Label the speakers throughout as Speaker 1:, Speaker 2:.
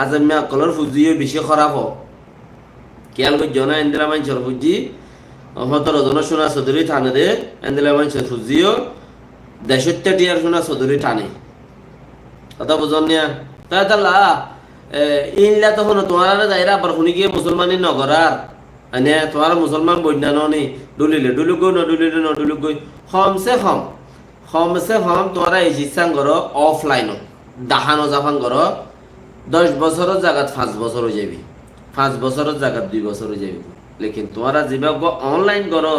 Speaker 1: আজ আমি আকলের ফুজিও বেশি খারাপ হোক খেয়াল করছো না এন্দিলা মানুষের ফুজি 17 জন সোনা চৌধুরী থানে দে এন্দিলা মানুষের ফুজিও 63 সোনা চৌধুরী টানে কথা বুঝন নিয়া তাই তাল্লা ইনলা তখন তোমার যাইরা আবার শুনি গিয়ে মুসলমানি নগরার মানে তোমার মুসলমান বন্যা নি ডুলিলে ডুলুক গই নডুলিলে নডুলুক গই কমসে কম তোমরা এই চিকিৎসা করো অফলাইনত দাহানো জাফান করো 10 বছরের জায়গাত 5 বছর হয়ে যাবি 5 বছরের জায়গাত 2 বছর হয়ে যাবি লেকিন তোমরা যেভাবে অনলাইন করো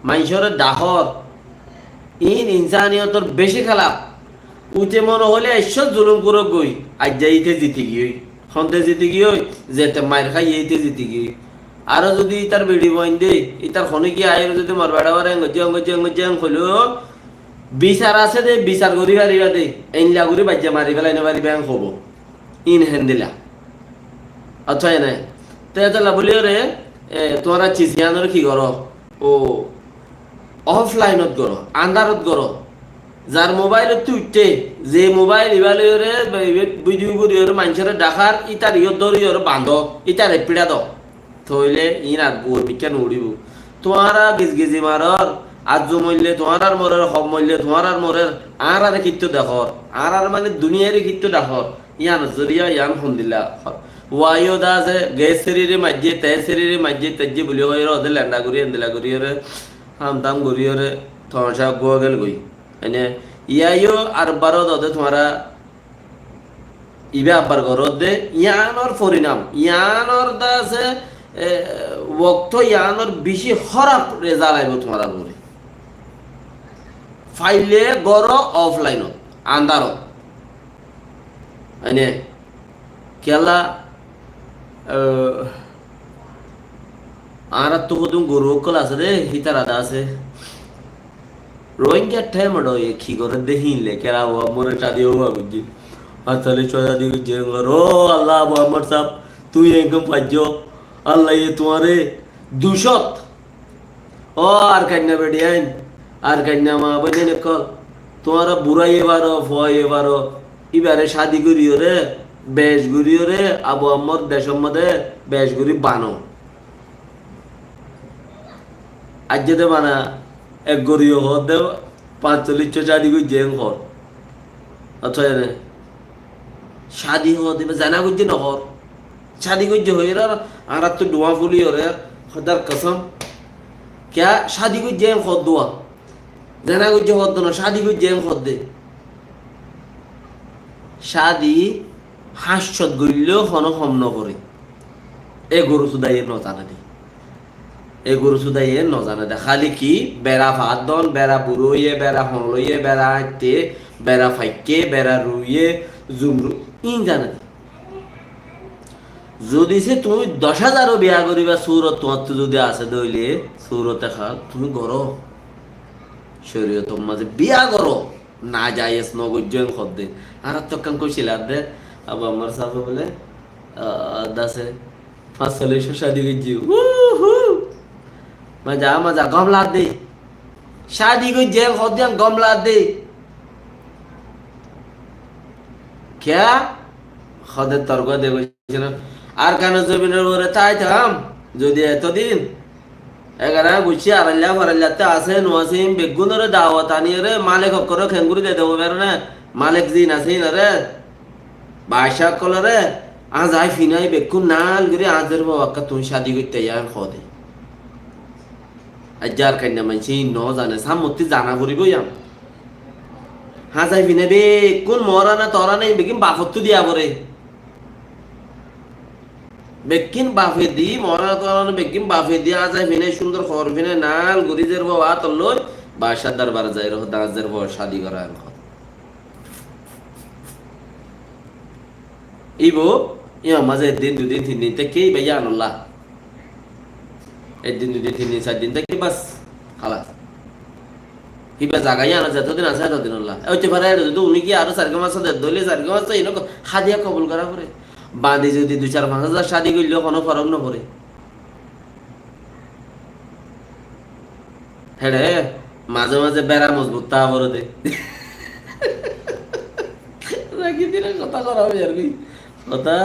Speaker 1: মানুষের ডাহর ইনসানিয়তর বেশি খেলা উঠে মনে হলে ঈশ্বর জুলুম করে গই আজ যাইতে জিতে গিয়ে সন্তে জিতে গিয়ে যেতে মায়ের খাই এইতে জিতে গিয়ে আরো যদি ইতার বেড়ি বইন দে ইতার খনে কি আয়ের যদি মার বেড়া বারে অঙ্গজি হলো বিচার আছে দে বিচার করি পারিবা দে এনলা করি বাজ্যা মারি ফেলাই না পারি ব্যাংক হবো ইন হ্যান্ডিলা আচ্ছা নাই তো এটা বলিও রে তোমরা চিচিয়ানোর কি করো ও অফলাইনত করো আন্দারত করো যার মোবাইলত তুইতে যে মোবাইল ইবালে ভিডিও করিওর মানুষের ডাকার ইতার ইয়র দরিয়র বান্ধ ইতার পিড়া দ থইলে ইন আর বোর বিজ্ঞান উড়িব তোমারা গিজি মারর আজ মূল্যে তোমার আর মরের হব মূল্যে তোমার আর মরের আর কীর্ত দেখর আর মানে দুনিয়ারই কীর্ত দেখর ইয়ান জরিয়া ইয়ান হন্দিল্লা ওয়াইও দা আছে গে শরীরে মাঝে তে শরীরে মাঝে তেজে বলি ওই ওদের ল্যান্ডা করি এন্দিলা করি রে হাম দাম করি রে থমসা গো গেল গই মানে ইয়াইও আর বারো দে তোমারা ইবে আবার করো দে ইয়ানোর পরিণাম ইয়ানোর দা আছে ওক্ত ইয়ানোর বেশি খারাপ রেজাল্ট আইব তোমারা বলে ফাইলে গড় অফলাইনত আন্দারত মানে কেলা আর তো কদম গরু কল আছে রে হিতার আদা আছে রোহিঙ্গা টাইম এ কি করে দেখিলে কেরা ও মরে চাদি ও বুঝি আসলে চয়া দি যে ও আল্লাহ মোহাম্মদ সাহেব তুই একদম পাজ্জো আল্লাহ এ তোমারে দুশত ও আর কান্না বেডি আইন আর কান্না মা বনে কল তোমারা বুড়াই এবারো ফয় এবারো এবারে শাদি করিও রে বেশ ঘুরিও রে আবু আম্মর দেশের মধ্যে বেশ ঘুরি বানো আজ যেতে বানা এক গরিও ঘর দেব 45 শাদি করি জেং ঘর আচ্ছা রে শাদি হওয়া দেবে জানা করছে নহর শাদি করছে হয়ে আর তো ডোয়া ফুলি রে খদার কসম क्या शादी को जेम खोद दुआ জানা করছে হদ না শাদি করছে জেম খদ দে শাদি হাস্যত গইলেও হনো হম নকরে এ গরু সুদাইয়ের নজানা দে এ গরু সুদাইয়ের নজানা দে খালি কি বেড়া ভাত দন বেড়া বুড়োইয়ে বেড়া হনলইয়ে বেড়া আইতে বেড়া ফাইকে বেড়া রুইয়ে জুমরু ইন জানা দে যদি সে তুমি 10,000ও বিয়া করিবা সুরত তোমার তো যদি আছে দইলে সুরতে খাল তুমি করো শরীয়ত মাঝে বিয়া করো না যাইস নগজ্জন খদ্দে আর তো কাম কইছিল দে আবু আমার সাহেব বলে দাসে 500 শাদি গজি মজা গমলা দে শাদি গজি খদ্দিয়াম গমলা দে क्या খদে তর্ক দে কইছিল আর কেন জমিনের উপরে চাইতাম যদি এতদিন এগারা গুছি আড়াল্লা ফারাল্লাতে আছে নোয়াসিম বেগুনের দাওয়াত আনিয়ে রে মালিক করে খেঙ্গুরি দিয়ে দেবো বের না মালিক জিন আছে না রে বাসা কলে রে আজ আই ফিনাই বেগুন নাল গিরি আজের বাক্কা তুমি শাদি করতে যান খদে আজার কান্না মানছি ন জানে সামতি জানা করিব ইয়াম হাজাই ফিনে বেগুন মরা না তরা নেই বেগিন বাফত দিয়া পরে বেকিন বাফে দি মরা তো বেকিন বাফে দি আজাই ফিনে সুন্দর খর ফিনে নাল গরিজের বাবা তলই বাসার দরবার যাই রহ দাজের বাবা শাদি করা আর ইবো ইয়া মাঝে দিন দুদিন তিন দিন থেকে ভাইয়া আল্লাহ একদিন দুদিন তিন দিন 4 দিন থেকে বাস খালাস ইবা জাগাই আনা যতদিন আছে ততদিন আল্লাহ ওইতে পারে যদি উনি কি আরো 4 মাস দলে 4 মাস তো এনো হাদিয়া কবুল করা পরে বাঁধে যদি 2-4-5 হাজার শাদি করলেও কোনো ফরক না পড়ে হ্যাঁ মাঝে মাঝে বেড়া মজবুত তা বড় দে রাখি দিলে কথা করা হবে আর কি কথা